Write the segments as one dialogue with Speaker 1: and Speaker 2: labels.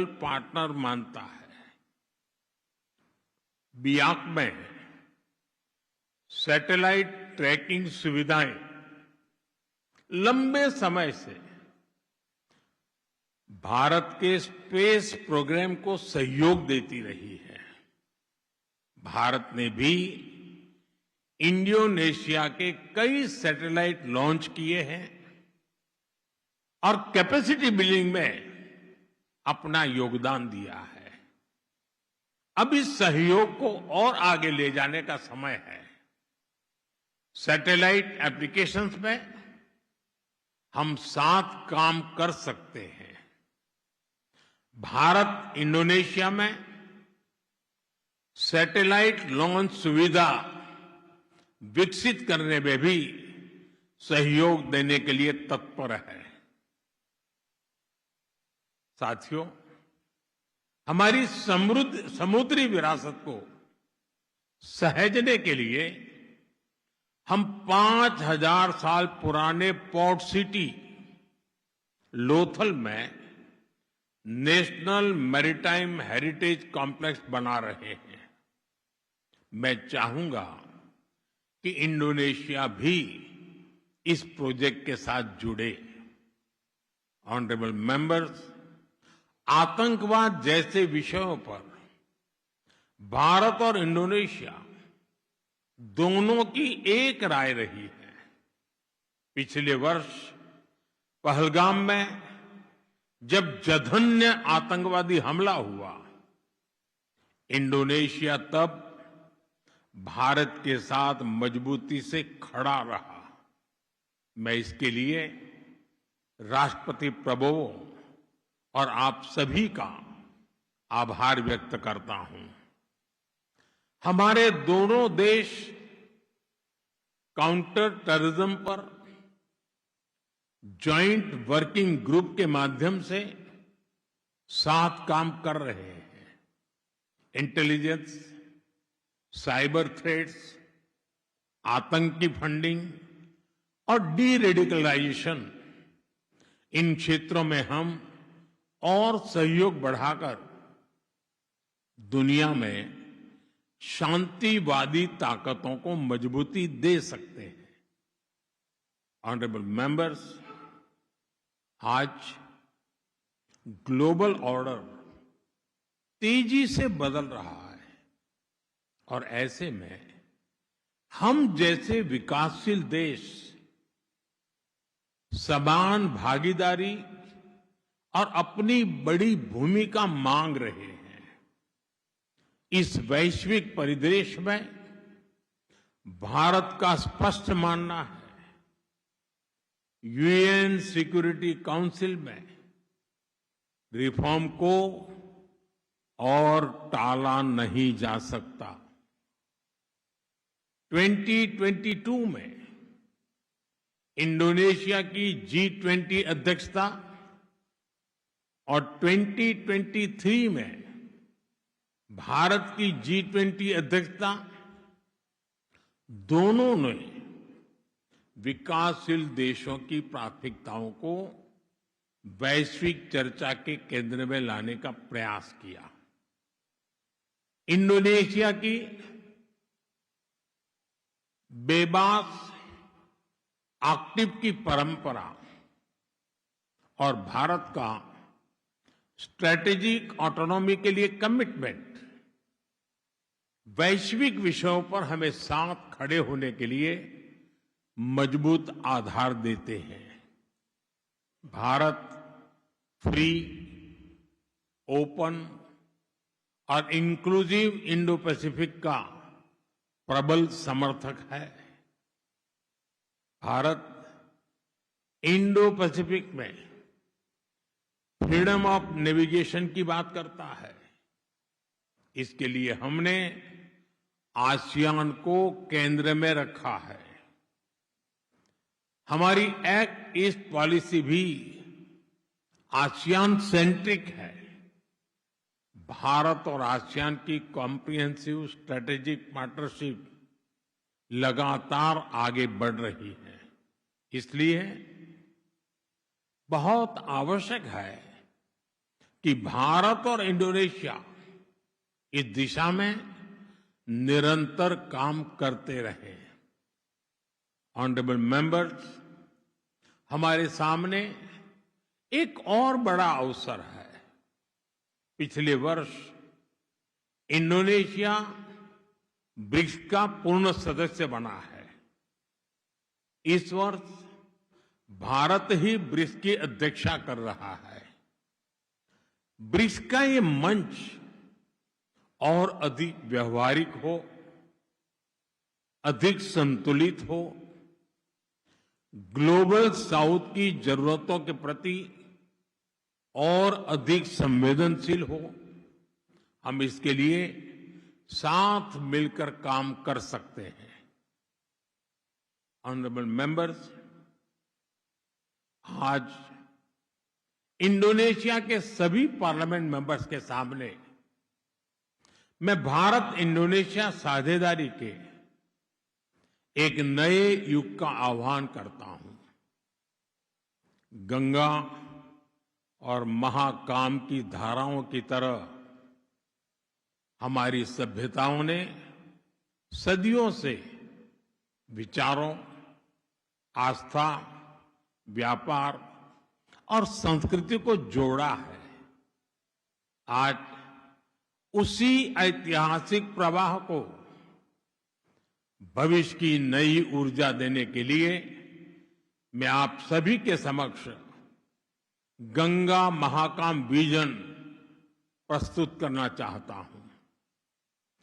Speaker 1: Partner मानता है। बियाक में सैटेलाइट ट्रैकिंग सुविधाएं लंबे समय से भारत के स्पेस प्रोग्राम को सहयोग देती रही है। भारत ने भी इंडोनेशिया के कई सैटेलाइट लॉन्च किए हैं और कैपेसिटी बिल्डिंग में अपना योगदान दिया है। अब इस सहयोग को और आगे ले जाने का समय है। सैटेलाइट एप्लीकेशंस में हम साथ काम कर सकते हैं। भारत इंडोनेशिया में सैटेलाइट लॉन्च सुविधा विकसित करने में भी सहयोग देने के लिए तत्पर है। साथियों, हमारी समृद्ध समुद्री विरासत को सहेजने के लिए हम 5000 साल पुराने पोर्ट सिटी लोथल में नेशनल मैरीटाइम हेरिटेज कॉम्प्लेक्स बना रहे हैं। मैं चाहूंगा कि इंडोनेशिया भी इस प्रोजेक्ट के साथ जुड़े। ऑनरेबल मेंबर्स, आतंकवाद जैसे विषयों पर भारत और इंडोनेशिया दोनों की एक राय रही है। पिछले वर्ष पहलगाम में जब जघन्य आतंकवादी हमला हुआ, इंडोनेशिया तब भारत के साथ मजबूती से खड़ा रहा। मैं इसके लिए राष्ट्रपति प्रभुओं और आप सभी का आभार व्यक्त करता हूं। हमारे दोनों देश काउंटर टेररिज्म पर जॉइंट वर्किंग ग्रुप के माध्यम से साथ काम कर रहे हैं। इंटेलिजेंस, साइबर थ्रेट्स, आतंकी फंडिंग और डी रेडिकलाइजेशन, इन क्षेत्रों में हम और सहयोग बढ़ाकर दुनिया में शांतिवादी ताकतों को मजबूती दे सकते हैं। ऑनरेबल मेंबर्स, आज ग्लोबल ऑर्डर तेजी से बदल रहा है और ऐसे में हम जैसे विकासशील देश समान भागीदारी और अपनी बड़ी भूमिका मांग रहे हैं। इस वैश्विक परिदृश्य में भारत का स्पष्ट मानना है, यूएन सिक्योरिटी काउंसिल में रिफॉर्म को और टाला नहीं जा सकता। 2022 में इंडोनेशिया की G20 अध्यक्षता और 2023 में भारत की G20 अध्यक्षता दोनों ने विकासशील देशों की प्राथमिकताओं को वैश्विक चर्चा के केंद्र में लाने का प्रयास किया। इंडोनेशिया की बेबास एक्टिव की परंपरा और भारत का स्ट्रैटेजिक ऑटोनॉमी के लिए कमिटमेंट वैश्विक विषयों पर हमें साथ खड़े होने के लिए मजबूत आधार देते हैं। भारत फ्री, ओपन और इंक्लूसिव इंडो पैसिफिक का प्रबल समर्थक है। भारत इंडो पैसिफिक में फ्रीडम ऑफ नेविगेशन की बात करता है। इसके लिए हमने आसियान को केंद्र में रखा है। हमारी एक्ट ईस्ट पॉलिसी भी आसियान सेंट्रिक है। भारत और आसियान की कॉम्प्रिहेंसिव स्ट्रेटेजिक पार्टनरशिप लगातार आगे बढ़ रही है। इसलिए बहुत आवश्यक है कि भारत और इंडोनेशिया इस दिशा में निरंतर काम करते रहे। ऑनरेबल मेंबर्स, हमारे सामने एक और बड़ा अवसर है। पिछले वर्ष इंडोनेशिया ब्रिक्स का पूर्ण सदस्य बना है। इस वर्ष भारत ही ब्रिक्स की अध्यक्षता कर रहा है। ब्रिक्स का ये मंच और अधिक व्यवहारिक हो, अधिक संतुलित हो, ग्लोबल साउथ की जरूरतों के प्रति और अधिक संवेदनशील हो, हम इसके लिए साथ मिलकर काम कर सकते हैं। ऑनरेबल मेंबर्स, आज इंडोनेशिया के सभी पार्लियामेंट मेंबर्स के सामने मैं भारत इंडोनेशिया साझेदारी के एक नए युग का आह्वान करता हूं। गंगा और महाकाम की धाराओं की तरह हमारी सभ्यताओं ने सदियों से विचारों, आस्था, व्यापार और संस्कृति को जोड़ा है। आज उसी ऐतिहासिक प्रवाह को भविष्य की नई ऊर्जा देने के लिए मैं आप सभी के समक्ष गंगा महाकाम विजन प्रस्तुत करना चाहता हूं।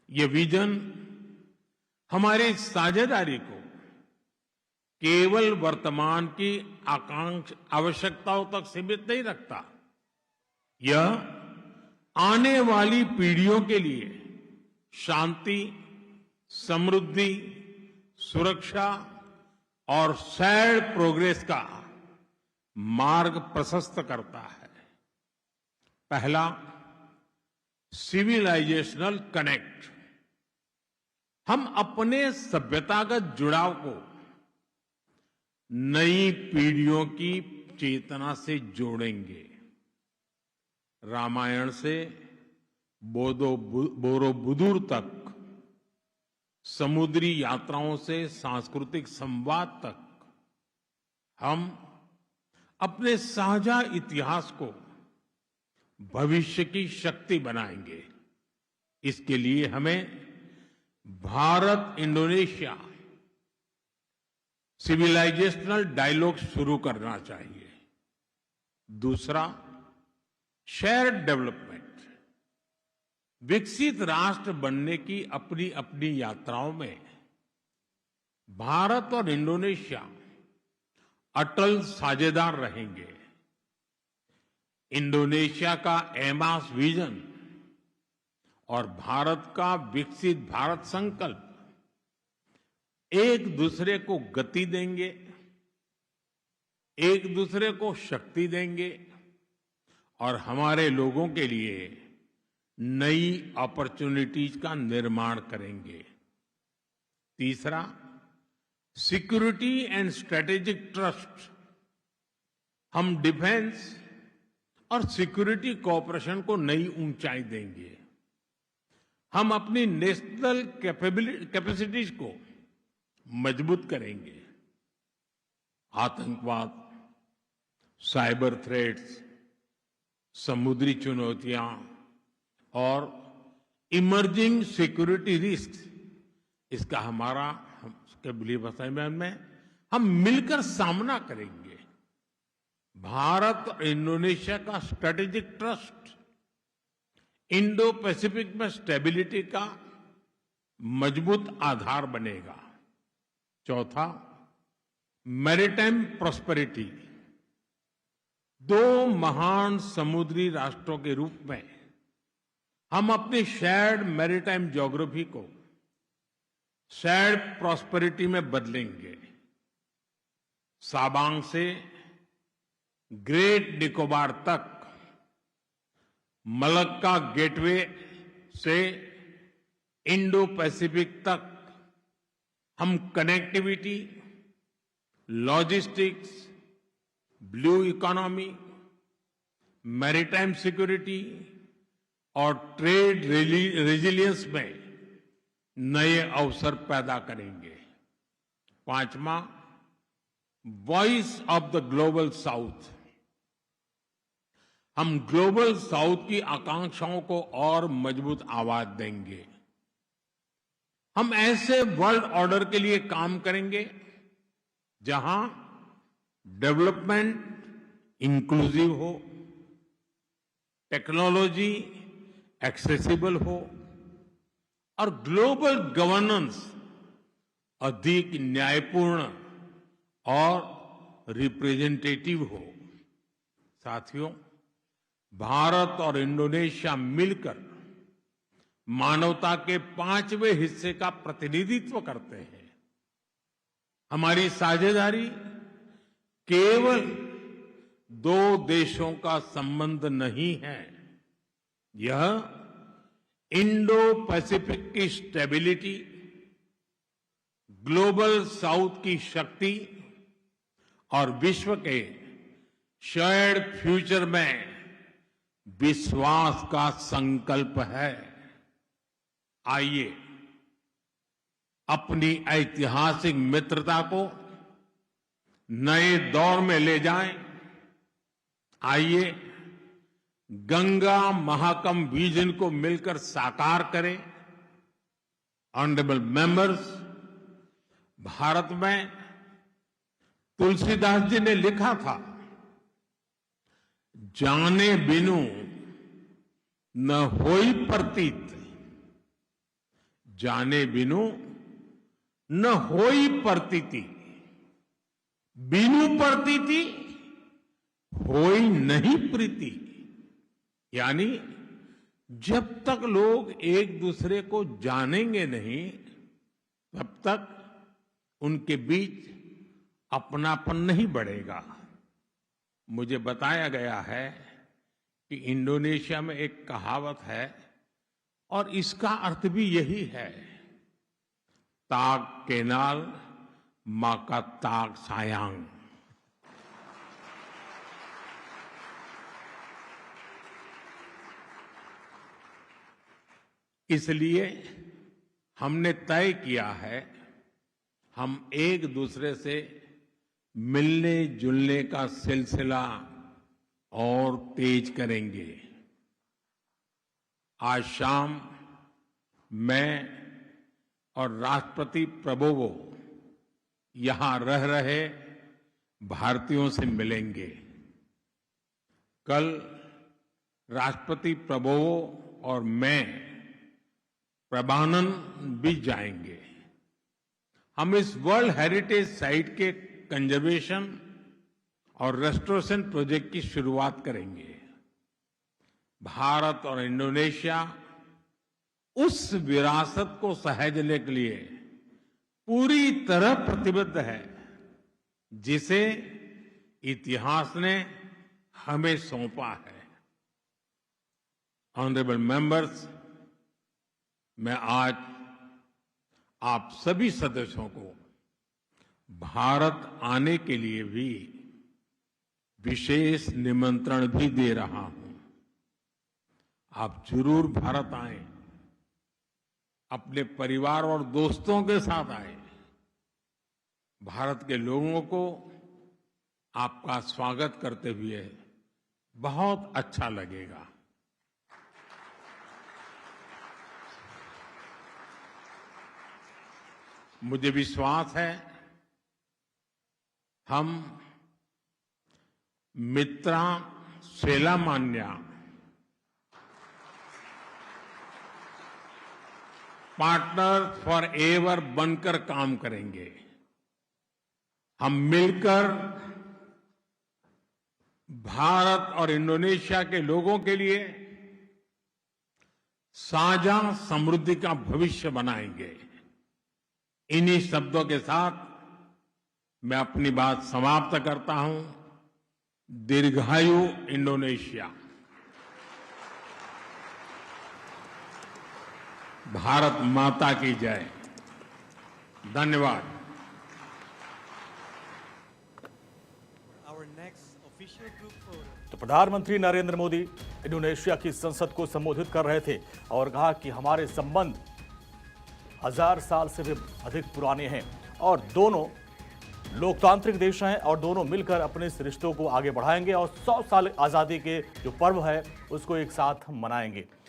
Speaker 1: ये विजन हमारी साझेदारी को केवल वर्तमान की आवश्यकताओं तक सीमित नहीं रखता। यह आने वाली पीढ़ियों के लिए शांति, समृद्धि, सुरक्षा और शेयर्ड प्रोग्रेस का मार्ग प्रशस्त करता है। पहला, सिविलाइजेशनल कनेक्ट। हम अपने सभ्यतागत जुड़ाव को नई पीढ़ियों की चेतना से जोड़ेंगे। रामायण से बोरोबुदुर तक, समुद्री यात्राओं से सांस्कृतिक संवाद तक, हम अपने साझा इतिहास को भविष्य की शक्ति बनाएंगे। इसके लिए हमें भारत इंडोनेशिया सिविलाइजेशनल डायलॉग शुरू करना चाहिए। दूसरा, शेयर्ड डेवलपमेंट। विकसित राष्ट्र बनने की अपनी अपनी यात्राओं में भारत और इंडोनेशिया अटल साझेदार रहेंगे। इंडोनेशिया का एमास विजन और भारत का विकसित भारत संकल्प एक दूसरे को गति देंगे, एक दूसरे को शक्ति देंगे और हमारे लोगों के लिए नई अपॉर्चुनिटीज का निर्माण करेंगे। तीसरा, सिक्योरिटी एंड स्ट्रेटेजिक ट्रस्ट। हम डिफेंस और सिक्योरिटी कोऑपरेशन को नई ऊंचाई देंगे। हम अपनी नेशनल कैपेसिटीज को मजबूत करेंगे। आतंकवाद, साइबर थ्रेट्स, समुद्री चुनौतियां और इमर्जिंग सिक्योरिटी रिस्क, इसका हमारा बिलीव असाइनमेंट में हम मिलकर सामना करेंगे। भारत और इंडोनेशिया का स्ट्रेटेजिक ट्रस्ट इंडो पैसिफिक में स्टेबिलिटी का मजबूत आधार बनेगा। चौथा, मैरीटाइम प्रॉस्पेरिटी। दो महान समुद्री राष्ट्रों के रूप में हम अपनी शेयर्ड मैरीटाइम ज्योग्राफी को शेयर्ड प्रॉस्पेरिटी में बदलेंगे। साबांग से ग्रेट निकोबार तक, मलक्का गेटवे से इंडो पैसिफिक तक हम connectivity, logistics, blue economy, maritime security और ट्रेड रेजिलियंस में नए अवसर पैदा करेंगे। पांचवा, voice of the global south. हम ग्लोबल साउथ की आकांक्षाओं को और मजबूत आवाज देंगे। हम ऐसे वर्ल्ड ऑर्डर के लिए काम करेंगे जहां डेवलपमेंट इंक्लूसिव हो, टेक्नोलॉजी एक्सेसिबल हो और ग्लोबल गवर्नेंस अधिक न्यायपूर्ण और रिप्रेजेंटेटिव हो। साथियों, भारत और इंडोनेशिया मिलकर मानवता के 5वें हिस्से का प्रतिनिधित्व करते हैं। हमारी साझेदारी केवल 2 देशों का संबंध नहीं है, यह इंडो पैसिफिक की स्टेबिलिटी, ग्लोबल साउथ की शक्ति और विश्व के शेयर्ड फ्यूचर में विश्वास का संकल्प है। आइए अपनी ऐतिहासिक मित्रता को नए दौर में ले जाएं। आइए गंगा महाकम विजन को मिलकर साकार करें। ऑनरेबल मेंबर्स, भारत में तुलसीदास जी ने लिखा था, जाने बिनु न होई प्रतीत, जाने बिनु न होई प्रतीति, बिनु प्रतीति होई नहीं प्रीति। यानी जब तक लोग एक दूसरे को जानेंगे नहीं, तब तक उनके बीच अपनापन नहीं बढ़ेगा। मुझे बताया गया है कि इंडोनेशिया में एक कहावत है और इसका अर्थ भी यही है, ताक केनाल माका ताक सायांग। इसलिए हमने तय किया है, हम एक दूसरे से मिलने जुलने का सिलसिला और तेज करेंगे। आज शाम मैं और राष्ट्रपति प्रबोवो यहां रह रहे भारतीयों से मिलेंगे। कल राष्ट्रपति प्रबोवो और मैं प्रबानन भी जाएंगे। हम इस वर्ल्ड हेरिटेज साइट के कंजर्वेशन और रेस्टोरेशन प्रोजेक्ट की शुरुआत करेंगे। भारत और इंडोनेशिया उस विरासत को सहेजने के लिए पूरी तरह प्रतिबद्ध है जिसे इतिहास ने हमें सौंपा है। ऑनरेबल मेंबर्स, मैं आज आप सभी सदस्यों को भारत आने के लिए भी विशेष निमंत्रण भी दे रहा हूं। आप जरूर भारत आएं, अपने परिवार और दोस्तों के साथ आएं। भारत के लोगों को आपका स्वागत करते हुए बहुत अच्छा लगेगा। मुझे विश्वास है हम मित्रा सेलामान्या पार्टनर फॉर एवर बनकर काम करेंगे। हम मिलकर भारत और इंडोनेशिया के लोगों के लिए साझा समृद्धि का भविष्य बनाएंगे। इन्हीं शब्दों के साथ मैं अपनी बात समाप्त करता हूं। दीर्घायु इंडोनेशिया। भारत माता की जय। धन्यवाद।
Speaker 2: Our next official तो प्रधानमंत्री नरेंद्र मोदी इंडोनेशिया की संसद को संबोधित कर रहे थे और कहा कि हमारे संबंध 1000 साल से भी अधिक पुराने हैं और दोनों लोकतांत्रिक देश हैं और दोनों मिलकर अपने इस रिश्तों को आगे बढ़ाएंगे और 100 साल आज़ादी के जो पर्व है उसको एक साथ मनाएंगे।